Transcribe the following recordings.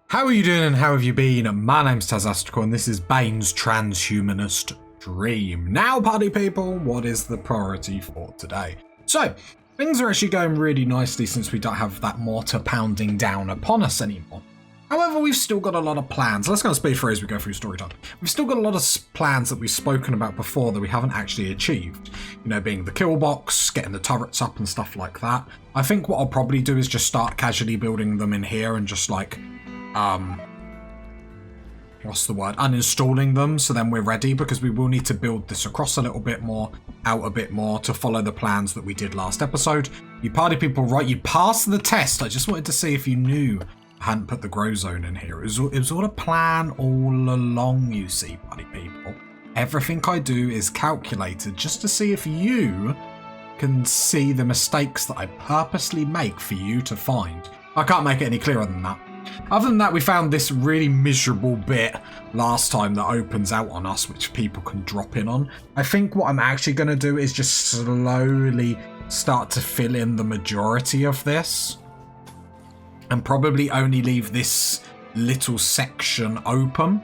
How are you doing and how have you been? My name's Tazastical and this is Bane's transhumanist dream. Now, party people, what is the priority for today? So, things are actually going really nicely since we don't have that mortar pounding down upon us anymore. However, we've still got a lot of plans. Let's go and speed through as we go through story time. We've still got a lot of plans that we've spoken about before that we haven't actually achieved. You know, being the kill box, getting the turrets up and stuff like that. I think what I'll probably do is just start casually building them in here and just like what's the word? Uninstalling them, so then we're ready, because we will need to build this across a little bit more, out a bit more, to follow the plans that we did last episode. You party people, right, you passed the test. I just wanted to see if you knew I hadn't put the grow zone in here. It was all a plan all along, you see, party people. Everything I do is calculated just to see if you can see the mistakes that I purposely make for you to find. I can't make it any clearer than that. Other than that, we found this really miserable bit last time that opens out on us, which people can drop in on. I think what I'm actually going to do is just slowly start to fill in the majority of this. And probably only leave this little section open.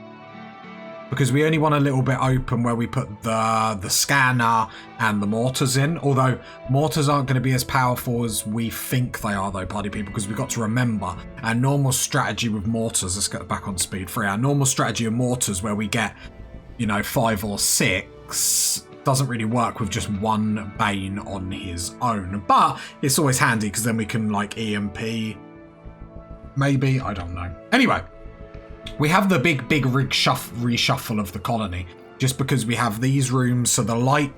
Because we only want a little bit open where we put the scanner and the mortars in. Although mortars aren't going to be as powerful as we think they are though, party people, because we've got to remember our normal strategy with mortars, let's get back on speed 3, our normal strategy of mortars where we get, you know, 5 or 6 doesn't really work with just one Bane on his own. But it's always handy because then we can like EMP, maybe, I don't know. Anyway. We have the big reshuffle of the colony, just because we have these rooms, so the light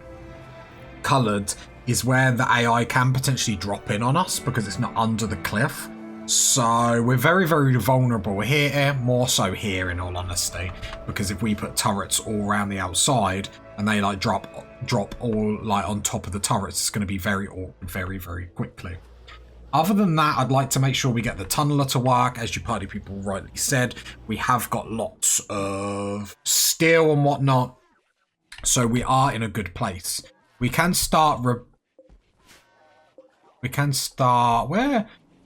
coloured is where the AI can potentially drop in on us, because it's not under the cliff. So we're very, very vulnerable here, more so here in all honesty, because if we put turrets all around the outside, and they like drop all like on top of the turrets, it's going to be very awkward very, very quickly. Other than that, I'd like to make sure we get the tunneler to work. As you party people rightly said, we have got lots of steel and whatnot, so we are in a good place. We can start where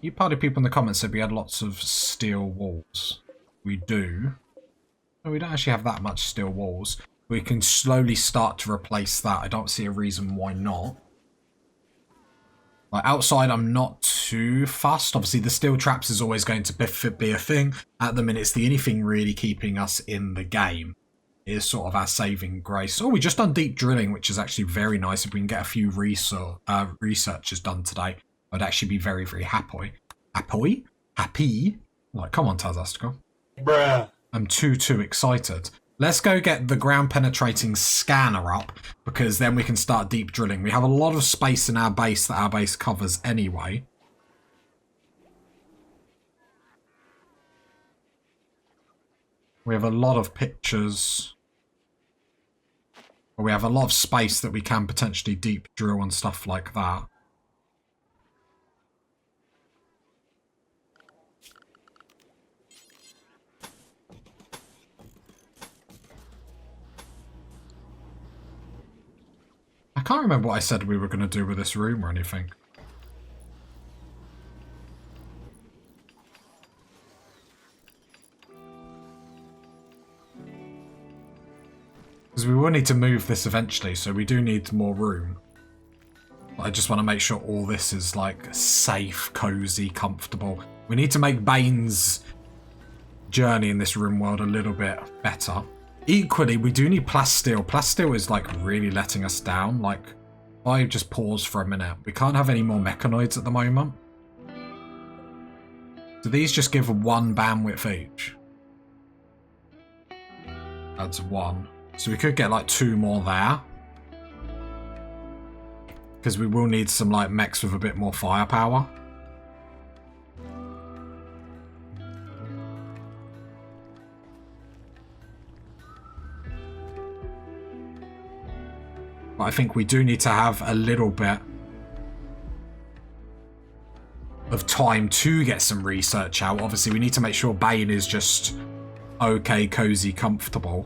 you party people in the comments said we had lots of steel walls. We do. No, we don't actually have that much steel walls. We can slowly start to replace that. I don't see a reason why not. Like outside, I'm not too fussed. Obviously, the steel traps is always going to be a thing. At the minute, it's the only thing really keeping us in the game. It is sort of our saving grace. Oh, we just done deep drilling, which is actually very nice. If we can get a few researchers done today, I'd actually be very, very happy. Happy? Like, come on, Tazastical. Bruh. I'm too excited. Let's go get the ground penetrating scanner up, because then we can start deep drilling. We have a lot of space in our base that our base covers anyway. We have a lot of pictures. We have a lot of space that we can potentially deep drill and stuff like that. I can't remember what I said we were going to do with this room or anything. Because we will need to move this eventually, so we do need more room. But I just want to make sure all this is like safe, cozy, comfortable. We need to make Bane's journey in this Rimworld a little bit better. Equally, we do need plasteel. Plasteel is like really letting us down. Like, if I just pause for a minute, we can't have any more mechanoids at the moment. Do these just give 1 bandwidth each? That's 1. So we could get like 2 more there. Because we will need some like mechs with a bit more firepower. But I think we do need to have a little bit of time to get some research out. Obviously, we need to make sure Bane is just okay, cozy, comfortable.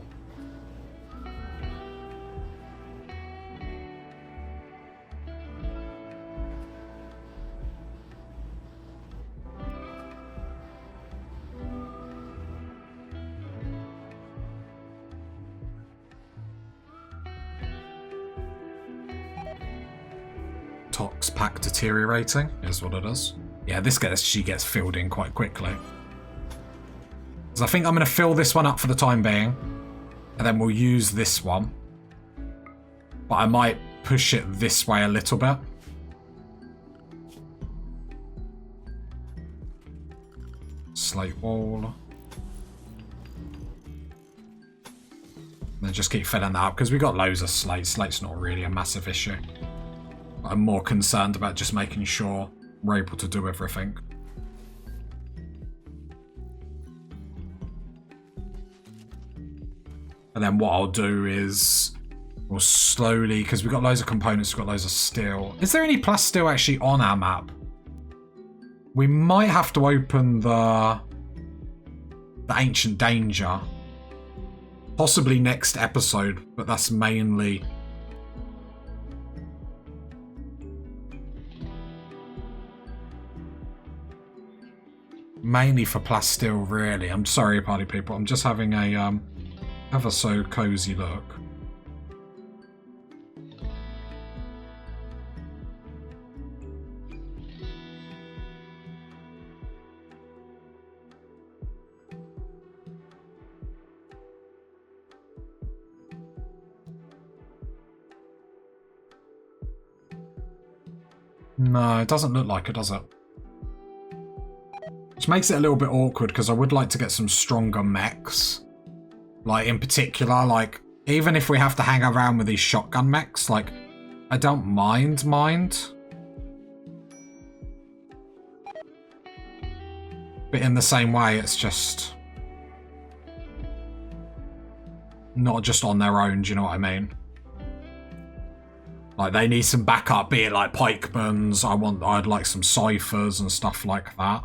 Tox pack deteriorating is what it is. Yeah, she gets filled in quite quickly. So I think I'm going to fill this one up for the time being. And then we'll use this one. But I might push it this way a little bit. Slate wall. And then just keep filling that up because we got loads of slate. Slate's not really a massive issue. But I'm more concerned about just making sure we're able to do everything. And then what I'll do is we'll slowly, because we've got loads of components, we've got loads of steel. Is there any plasteel actually on our map? We might have to open the Ancient Danger. Possibly next episode, but that's mainly... mainly for plasteel, really. I'm sorry, party people. I'm just having a ever so cozy look. No, it doesn't look like it, does it? Which makes it a little bit awkward because I would like to get some stronger mechs. Like, in particular, like, even if we have to hang around with these shotgun mechs, like, I don't mind. But in the same way, it's just... not just on their own, do you know what I mean? Like, they need some backup, be it like pikemans, I'd like some ciphers and stuff like that.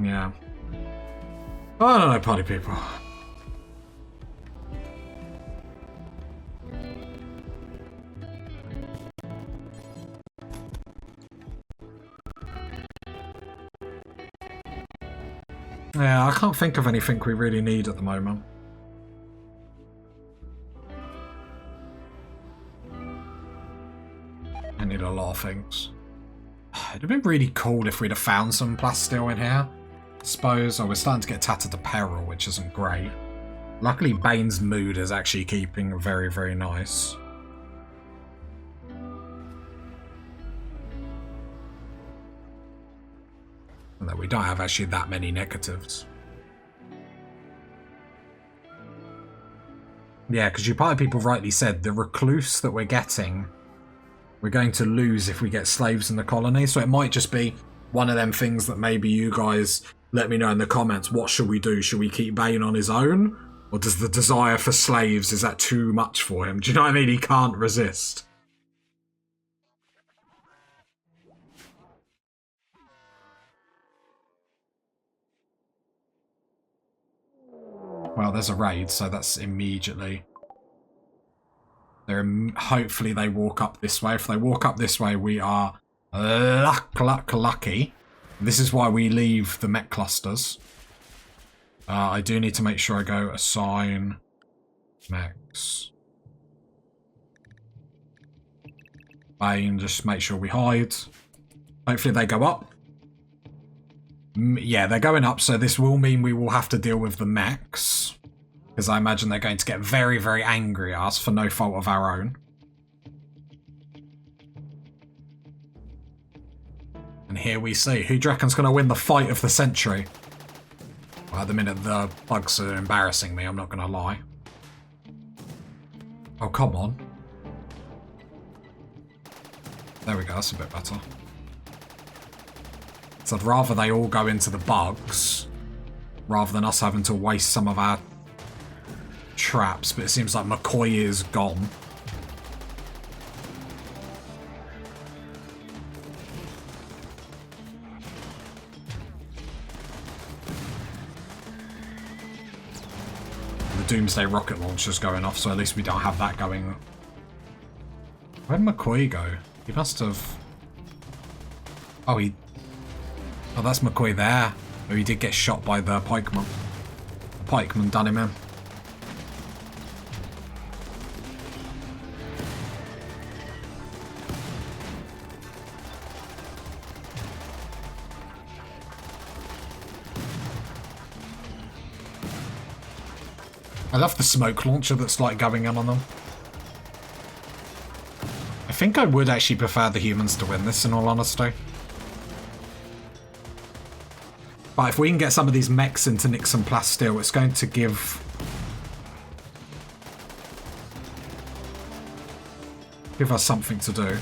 Yeah. I don't know, party people. Yeah, I can't think of anything we really need at the moment. I need a lot of things. It'd have been really cool if we'd have found some plasteel in here. I suppose. Oh, we're starting to get tattered to peril, which isn't great. Luckily, Bane's mood is actually keeping very, very nice. And that we don't have actually that many negatives. Yeah, because you party people rightly said the recluse that we're getting, we're going to lose if we get slaves in the colony. So it might just be one of them things that maybe you guys let me know in the comments. What should we do? Should we keep Bane on his own? Or does the desire for slaves, is that too much for him? Do you know what I mean? He can't resist. Well, there's a raid, so that's immediately... hopefully they walk up this way. If they walk up this way, we are lucky. This is why we leave the mech clusters. I do need to make sure I go assign mechs. Bane, just make sure we hide. Hopefully they go up. Yeah, they're going up, so this will mean we will have to deal with the mechs. Because I imagine they're going to get very, very angry at us for no fault of our own. And here we see. Who do you reckon's going to win the fight of the century? Well, at the minute, the bugs are embarrassing me, I'm not going to lie. Oh, come on. There we go, that's a bit better. So I'd rather they all go into the bugs, rather than us having to waste some of our traps, but it seems like McCoy is gone. The Doomsday rocket launcher's going off, so at least we don't have that going. Where'd McCoy go? He must have... Oh, oh, that's McCoy there. Oh, he did get shot by the pikeman. The pikeman done him in. I love the smoke launcher that's like going in on them. I think I would actually prefer the humans to win this, in all honesty. But if we can get some of these mechs into nick some plasteel, it's going to give us something to do.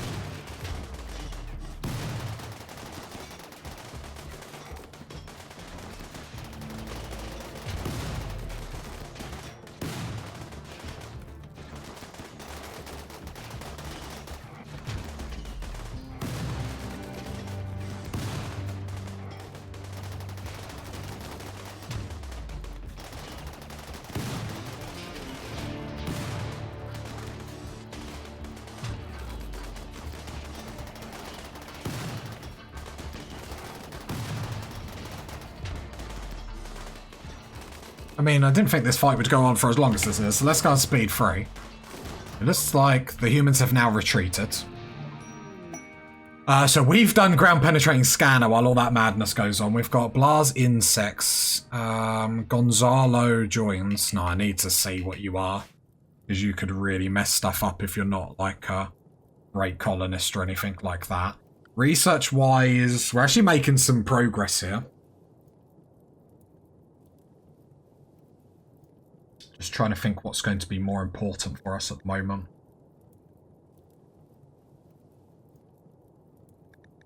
I mean, I didn't think this fight would go on for as long as this is, so let's go on speed 3. It looks like the humans have now retreated. So we've done ground penetrating scanner while all that madness goes on. We've got Blas insects. Gonzalo joins. No, I need to see what you are, because you could really mess stuff up if you're not like a great colonist or anything like that. Research-wise, we're actually making some progress here. Just trying to think what's going to be more important for us at the moment.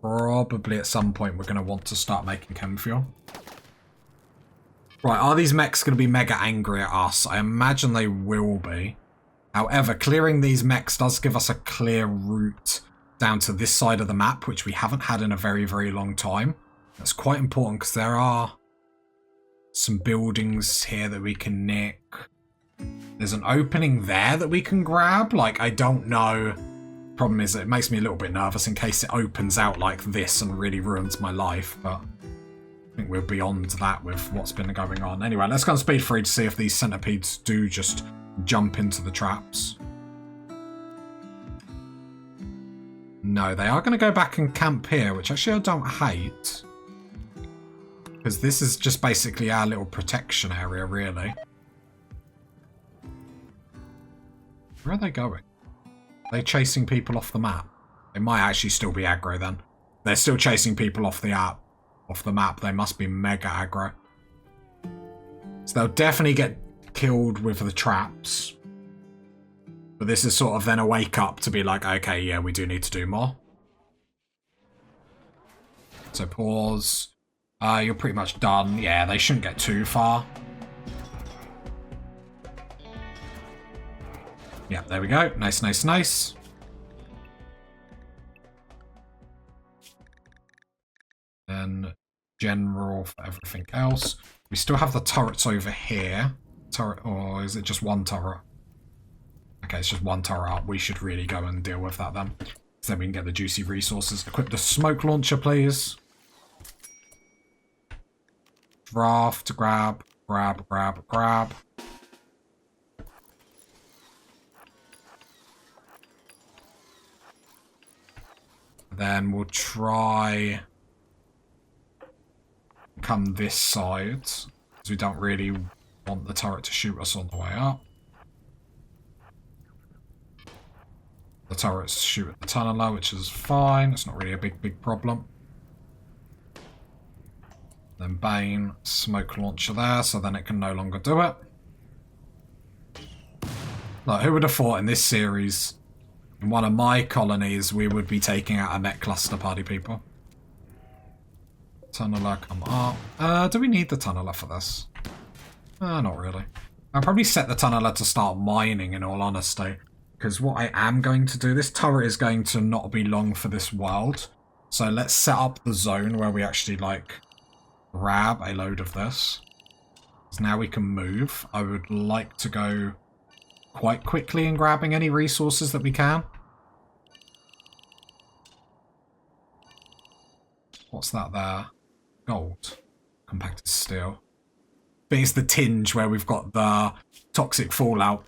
Probably at some point we're going to want to start making chem fuel. Right, are these mechs going to be mega angry at us? I imagine they will be. However, clearing these mechs does give us a clear route down to this side of the map, which we haven't had in a very, very long time. That's quite important because there are some buildings here that we can nick. There's an opening there that we can grab. Like, I don't know. Problem is, it makes me a little bit nervous in case it opens out like this and really ruins my life. But I think we're beyond that with what's been going on. Anyway, let's go on speed 3 to see if these centipedes do just jump into the traps. No, they are going to go back and camp here, which actually I don't hate. Because this is just basically our little protection area, really. Where are they going? Are they chasing people off the map? They might actually still be aggro then. They're still chasing people off the map. They must be mega aggro. So they'll definitely get killed with the traps. But this is sort of then a wake up to be like, okay, yeah, we do need to do more. So pause. You're pretty much done. Yeah, they shouldn't get too far. Yeah, there we go. Nice, nice, nice. Then general for everything else. We still have the turrets over here. Turret, or is it just one turret? Okay, it's just one turret up. We should really go and deal with that then. So then we can get the juicy resources. Equip the smoke launcher, please. Draft, grab, grab, grab, grab. Then we'll try come this side, because we don't really want the turret to shoot us on the way up. The turrets shoot at the tunneler, which is fine. It's not really a big problem. Then Bane, smoke launcher there, so then it can no longer do it. Like, who would have thought in this series, in one of my colonies, we would be taking out a mech cluster, party people. Tunneler, come up. Do we need the tunneler for this? Not really. I'll probably set the tunneler to start mining, in all honesty. Because what I am going to do, this turret is going to not be long for this world. So let's set up the zone where we actually, like, grab a load of this. So now we can move. I would like to go quite quickly in grabbing any resources that we can. What's that there? Gold. Compacted steel. But it's the tinge where we've got the toxic fallout.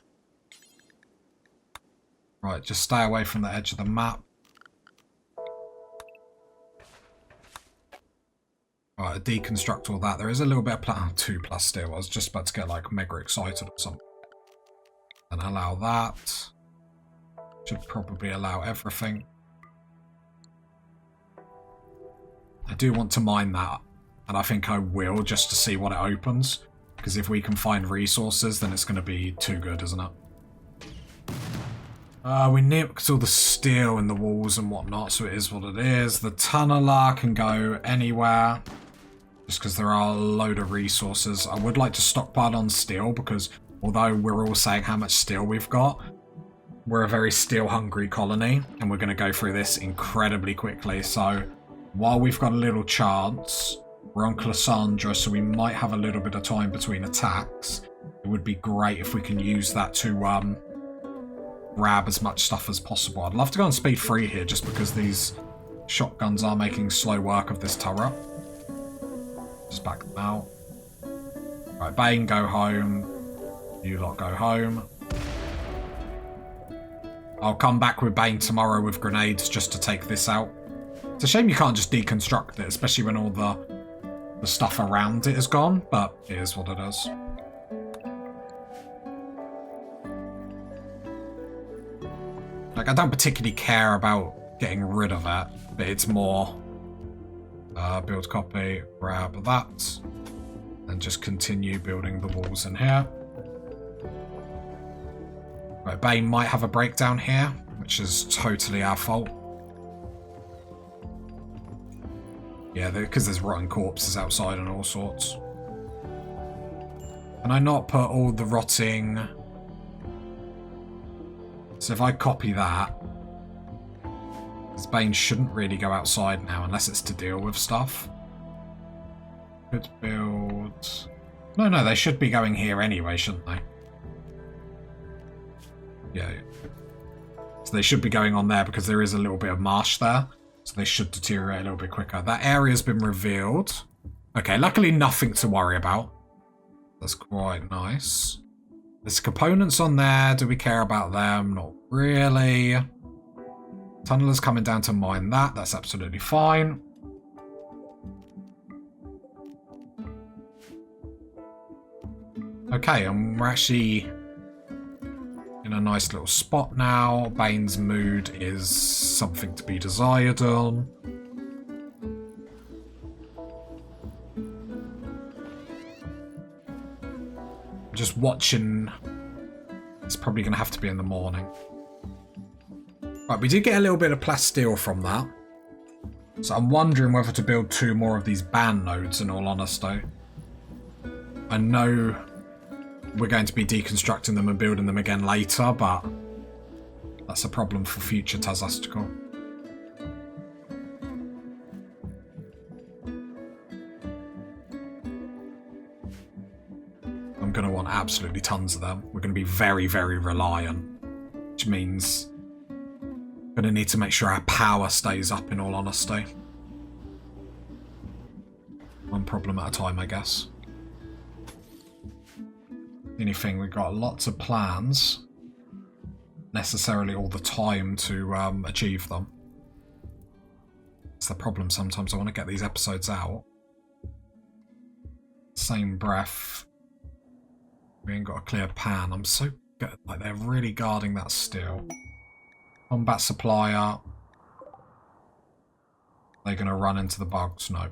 Right, just stay away from the edge of the map. Right, deconstruct all that. There is a little bit of 2+ steel. I was just about to get like mega excited or something. And allow that. Should probably allow everything. I do want to mine that. And I think I will, just to see what it opens. Because if we can find resources, then it's going to be too good, isn't it? We nicked all the steel in the walls and whatnot, so it is what it is. The tunneler can go anywhere, just because there are a load of resources. I would like to stockpile on steel, because although we're all saying how much steel we've got, we're a very steel-hungry colony, and we're going to go through this incredibly quickly. So while we've got a little chance, we're on Cassandra, so we might have a little bit of time between attacks. It would be great if we can use that to grab as much stuff as possible. I'd love to go on speed 3 here, just because these shotguns are making slow work of this turret. Just back them out. Right, Bane, go home. You lot go home. I'll come back with Bane tomorrow with grenades just to take this out. It's a shame you can't just deconstruct it, especially when all the stuff around it is gone, but it is what it is. Like, I don't particularly care about getting rid of it, but it's more build copy, grab that, and just continue building the walls in here. Right, Bane might have a breakdown here, which is totally our fault. Yeah, because there's rotten corpses outside and all sorts. Can I not put all the rotting... So if I copy that, this Bane shouldn't really go outside now unless it's to deal with stuff. Could build... No, they should be going here anyway, shouldn't they? Yeah. So they should be going on there because there is a little bit of marsh there. So they should deteriorate a little bit quicker. That area's been revealed. Okay, luckily nothing to worry about. That's quite nice. There's components on there. Do we care about them? Not really. Tunneler's coming down to mine that. That's absolutely fine. Okay, and we're actually in a nice little spot now. Bane's mood is something to be desired on. Just watching. It's probably going to have to be in the morning. Right, we did get a little bit of plasteel from that. So I'm wondering whether to build 2 more of these band nodes, in all honesty. I know we're going to be deconstructing them and building them again later, but that's a problem for future Tazastical. I'm going to want absolutely tons of them. We're going to be very, very reliant, which means we're going to need to make sure our power stays up, in all honesty. One problem at a time, I guess. Anything, we've got lots of plans, necessarily all the time to achieve them. It's the problem sometimes. I want to get these episodes out. Same breath. We ain't got a clear pan. I'm so good. Like, they're really guarding that still. Combat supplier. They're going to run into the bugs? No.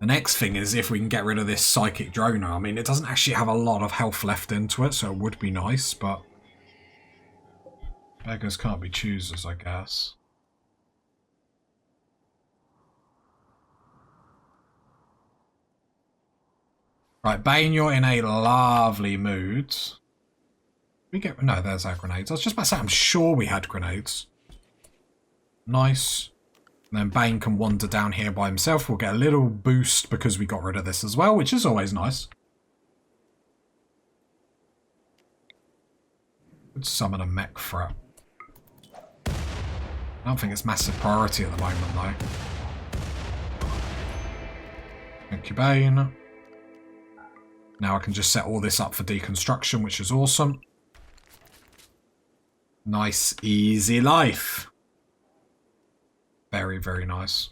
The next thing is if we can get rid of this psychic droner. I mean, it doesn't actually have a lot of health left into it, so it would be nice, but beggars can't be choosers, I guess. Right, Bane, you're in a lovely mood. We get... No, there's our grenades. I was just about to say, I'm sure we had grenades. Nice. And then Bane can wander down here by himself. We'll get a little boost because we got rid of this as well, which is always nice. Could summon a mech threat. I don't think it's massive priority at the moment, though. Thank you, Bane. Now I can just set all this up for deconstruction, which is awesome. Nice, easy life. Very, very nice.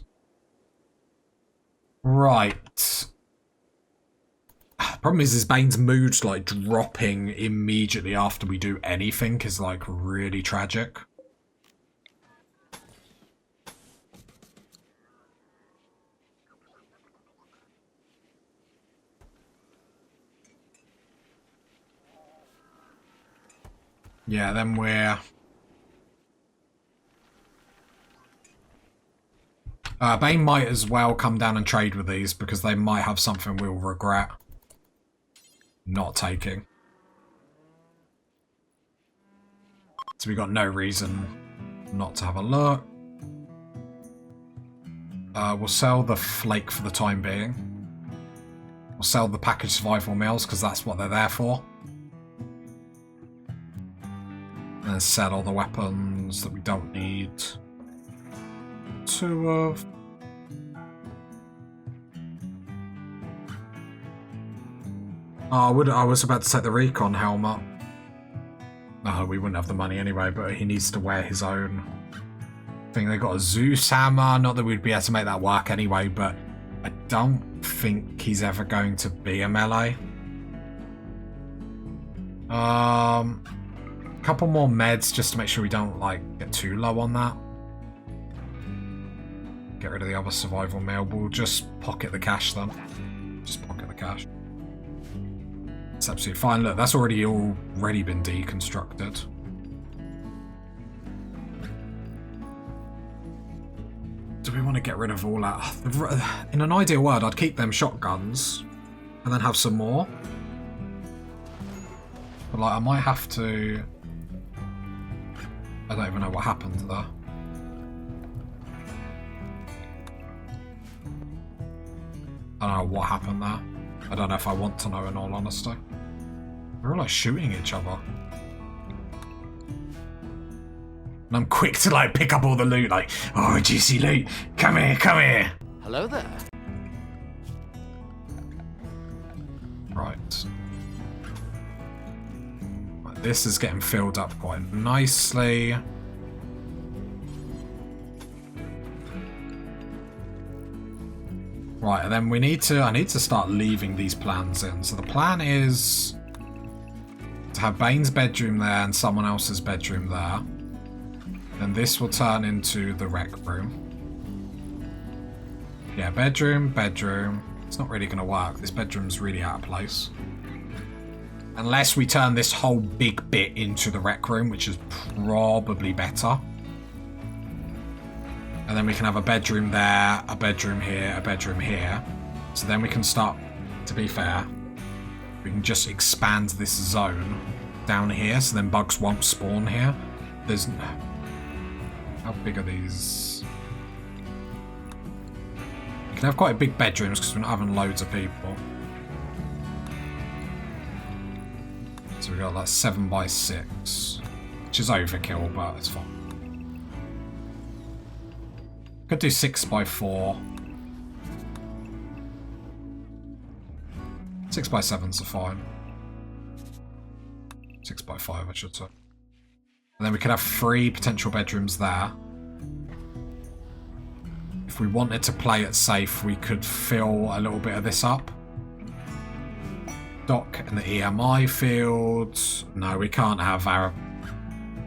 Right. Problem is Bane's mood, like, dropping immediately after we do anything is, like, really tragic. Yeah, then we're... Bane might as well come down and trade with these, because they might have something we'll regret not taking. So we got no reason not to have a look. We'll sell the flake for the time being. We'll sell the packaged survival meals, because that's what they're there for. And then sell all the weapons that we don't need. 2 of... Oh, I was about to take the recon helmet. No, we wouldn't have the money anyway, but he needs to wear his own. I think they got a Zeus hammer. Not that we'd be able to make that work anyway, but I don't think he's ever going to be a melee. Couple more meds just to make sure we don't, like, get too low on that. Get rid of the other survival meal. We'll just pocket the cash then. Just pocket the cash. It's absolutely fine. Look, that's already been deconstructed. Do we want to get rid of all that? In an ideal world, I'd keep them shotguns and then have some more. But, like, I might have to... I don't even know what happened there. I don't know what happened there. I don't know if I want to know, in all honesty. We're all, like, shooting each other. And I'm quick to, like, pick up all the loot, like, oh, juicy loot. Come here, come here. Hello there. Right. This is getting filled up quite nicely. Right, and then I need to start leaving these plans in. So the plan is to have Bane's bedroom there and someone else's bedroom there. Then this will turn into the rec room. Yeah, bedroom, bedroom. It's not really going to work. This bedroom's really out of place. Unless we turn this whole big bit into the rec room, which is probably better. And then we can have a bedroom there, a bedroom here, a bedroom here. So then we can start, to be fair, we can just expand this zone down here, so then bugs won't spawn here. There's... How big are these? We can have quite big bedrooms because we're not having loads of people. So we got like 7x6, which is overkill, but it's fine. Could do 6x4. 6x7s are fine. 6x5, I should say. And then we could have 3 potential bedrooms there. If we wanted to play it safe, we could fill a little bit of this up. Dock in the EMI field. No, we can't have our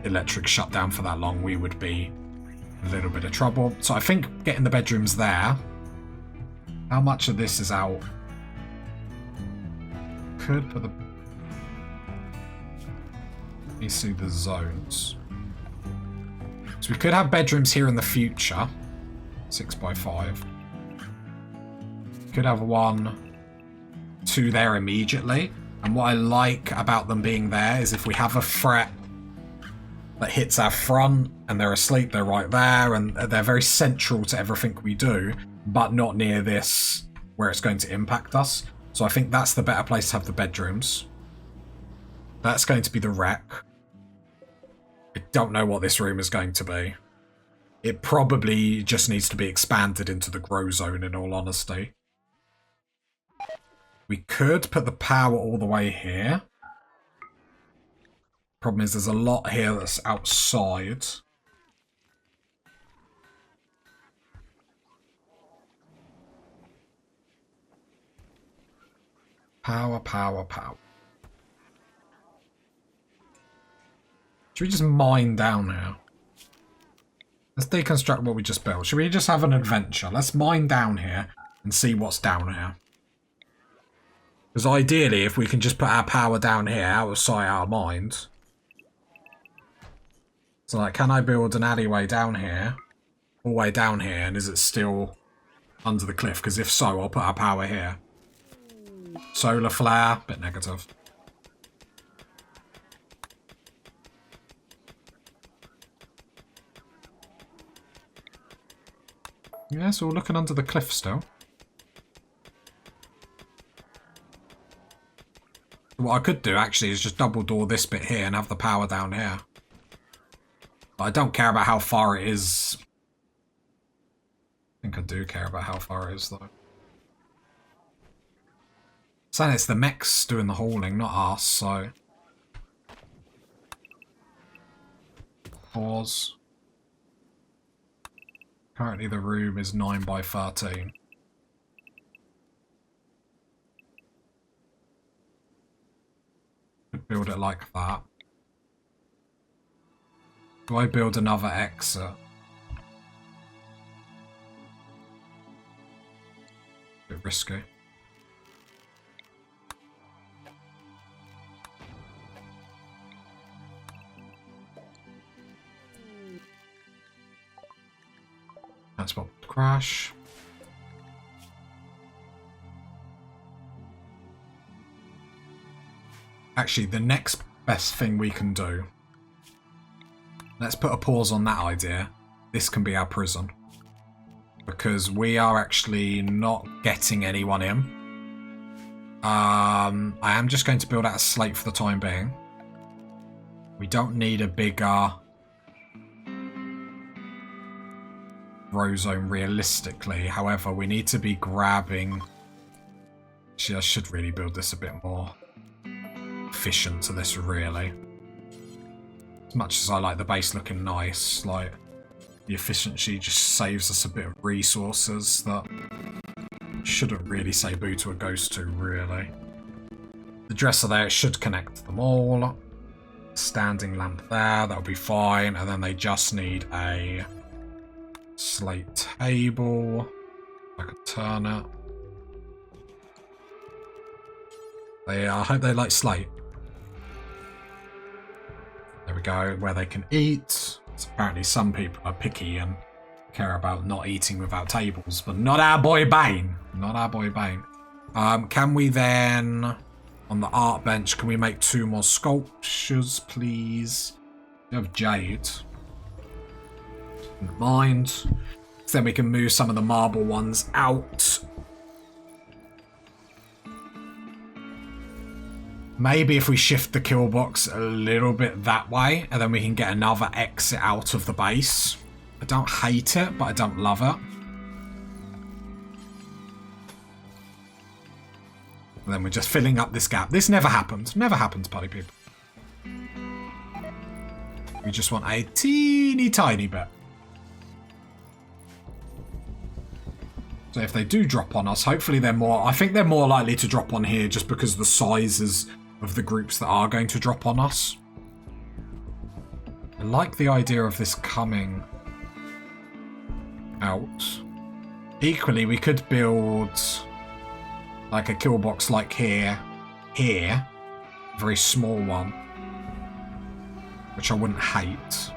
electric shut down for that long. We would be in a little bit of trouble. So I think getting the bedrooms there. How much of this is out? Could put the... Let me see the zones. So we could have bedrooms here in the future. 6x5. Could have 1, 2 there immediately. And what I like about them being there is if we have a threat that hits our front and they're asleep, they're right there, and they're very central to everything we do, but not near this where it's going to impact us. So I think that's the better place to have the bedrooms. That's going to be the rec. I don't know what this room is going to be. It probably just needs to be expanded into the grow zone, in all honesty. We could put the power all the way here. Problem is there's a lot here that's outside. Power, power, power. Should we just mine down here? Let's deconstruct what we just built. Should we just have an adventure? Let's mine down here and see what's down here. Because ideally, if we can just put our power down here, out of sight, out of mind. So, like, can I build an alleyway down here? All the way down here, and is it still under the cliff? Because if so, I'll put our power here. Solar flare, bit negative. Yeah, so we're looking under the cliff still. What I could do, actually, is just double door this bit here and have the power down here. But I don't care about how far it is. I think I do care about how far it is, though. So it's the mechs doing the hauling, not us, so... Pause. Currently the room is 9 by 13. Could build it like that. Do I build another exit? Bit risky. That's what would crash. Actually, the next best thing we can do. Let's put a pause on that idea. This can be our prison. Because we are actually not getting anyone in. I am just going to build out a slate for the time being. We don't need a bigger row zone realistically. However, we need to be grabbing... Actually, I should really build this a bit more efficient to this, really. As much as I like the base looking nice, like, the efficiency just saves us a bit of resources that shouldn't really say boo to a ghost to, really. The dresser there should connect them all. Standing lamp there, that'll be fine. And then they just need a slate table. I could turn it. I hope they like slate. There we go, where they can eat. So apparently some people are picky and care about not eating without tables, but not our boy Bane. Not our boy Bane. Can we then, on the art bench, can we make 2 more sculptures, please? We have jade. Don't mind. So then we can move some of the marble ones out. Maybe if we shift the kill box a little bit that way, and then we can get another exit out of the base. I don't hate it, but I don't love it. And then we're just filling up this gap. This never happened. Never happened, party people. We just want a teeny tiny bit. So if they do drop on us, hopefully they're more... I think they're more likely to drop on here just because of the sizes of the groups that are going to drop on us. I like the idea of this coming out. Equally, we could build like a kill box like here, a very small one, which I wouldn't hate.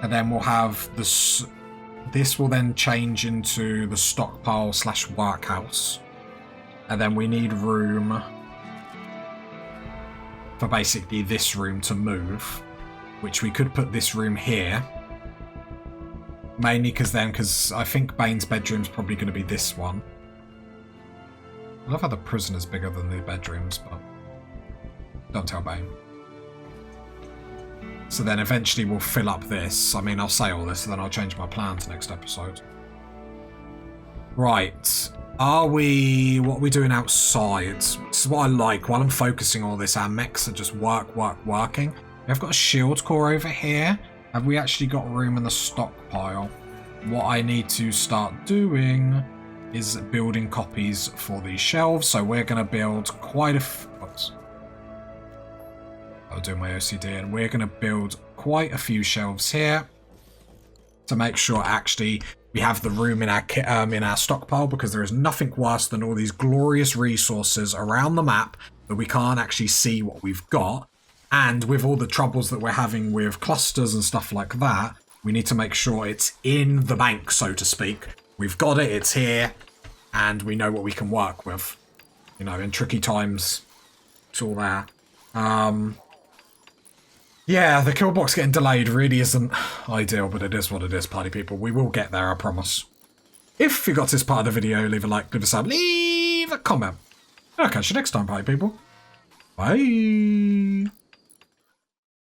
And then we'll have this. This will then change into the stockpile / workhouse. And then we need room for basically this room to move, which we could put this room here. Mainly because I think Bane's bedroom's probably going to be this one. I love how the prisoner's bigger than the bedrooms, but don't tell Bane. So then eventually we'll fill up this. I mean, I'll say all this and then I'll change my plans next episode. Right. What are we doing outside? This is what I like. While I'm focusing all this, our mechs are just working. We've got a shield core over here. Have we actually got room in the stockpile? what I need to start doing is building copies for these shelves. So we're going to build quite a oops. I'll do my OCD, and we're going to build quite a few shelves here to make sure actually we have the room in our stockpile, because there is nothing worse than all these glorious resources around the map that we can't actually see what we've got. And with all the troubles that we're having with clusters and stuff like that, we need to make sure it's in the bank, so to speak. We've got it, it's here, and we know what we can work with. You know, in tricky times, it's all there. Yeah, the kill box getting delayed really isn't ideal, but it is what it is, party people. We will get there, I promise. If you got this part of the video, leave a like, leave a sub, leave a comment. I'll catch you next time, party people. Bye.